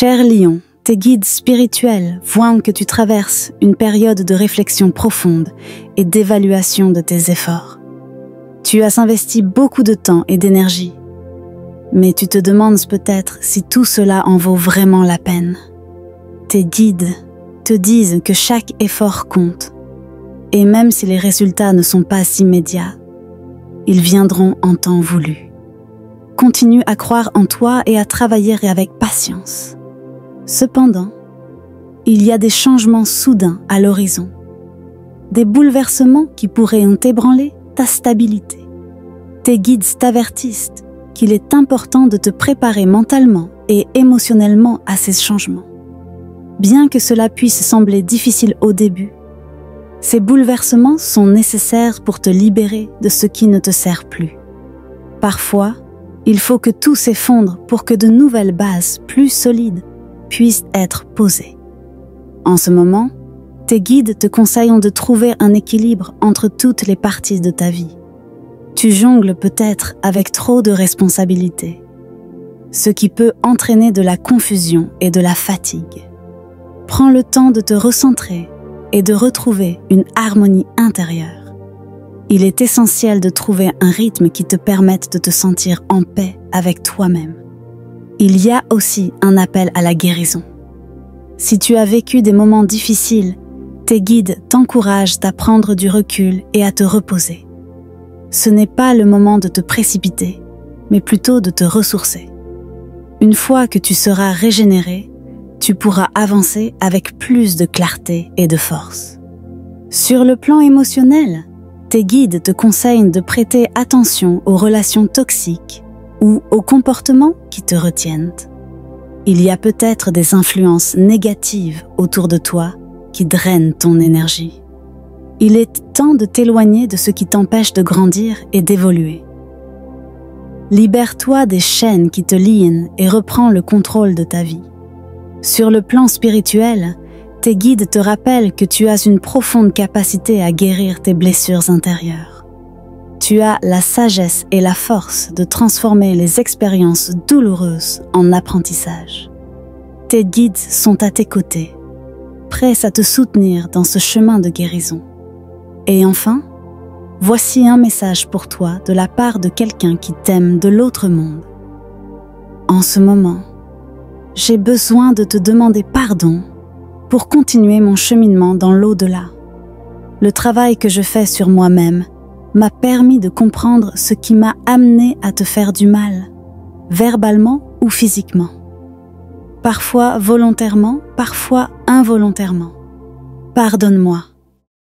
Cher lion, tes guides spirituels voient que tu traverses une période de réflexion profonde et d'évaluation de tes efforts. Tu as investi beaucoup de temps et d'énergie, mais tu te demandes peut-être si tout cela en vaut vraiment la peine. Tes guides te disent que chaque effort compte, et même si les résultats ne sont pas immédiats, ils viendront en temps voulu. Continue à croire en toi et à travailler avec patience. Cependant, il y a des changements soudains à l'horizon, des bouleversements qui pourraient ébranler ta stabilité. Tes guides t'avertissent qu'il est important de te préparer mentalement et émotionnellement à ces changements. Bien que cela puisse sembler difficile au début, ces bouleversements sont nécessaires pour te libérer de ce qui ne te sert plus. Parfois, il faut que tout s'effondre pour que de nouvelles bases plus solides puissent être posées. En ce moment, tes guides te conseillent de trouver un équilibre entre toutes les parties de ta vie. Tu jongles peut-être avec trop de responsabilités, ce qui peut entraîner de la confusion et de la fatigue. Prends le temps de te recentrer et de retrouver une harmonie intérieure. Il est essentiel de trouver un rythme qui te permette de te sentir en paix avec toi-même. Il y a aussi un appel à la guérison. Si tu as vécu des moments difficiles, tes guides t'encouragent à prendre du recul et à te reposer. Ce n'est pas le moment de te précipiter, mais plutôt de te ressourcer. Une fois que tu seras régénéré, tu pourras avancer avec plus de clarté et de force. Sur le plan émotionnel, tes guides te conseillent de prêter attention aux relations toxiques ou aux comportements qui te retiennent. Il y a peut-être des influences négatives autour de toi qui drainent ton énergie. Il est temps de t'éloigner de ce qui t'empêche de grandir et d'évoluer. Libère-toi des chaînes qui te lient et reprends le contrôle de ta vie. Sur le plan spirituel, tes guides te rappellent que tu as une profonde capacité à guérir tes blessures intérieures. Tu as la sagesse et la force de transformer les expériences douloureuses en apprentissage. Tes guides sont à tes côtés, prêts à te soutenir dans ce chemin de guérison. Et enfin, voici un message pour toi de la part de quelqu'un qui t'aime de l'autre monde. En ce moment, j'ai besoin de te demander pardon pour continuer mon cheminement dans l'au-delà. Le travail que je fais sur moi-même m'a permis de comprendre ce qui m'a amené à te faire du mal, verbalement ou physiquement. Parfois volontairement, parfois involontairement. Pardonne-moi.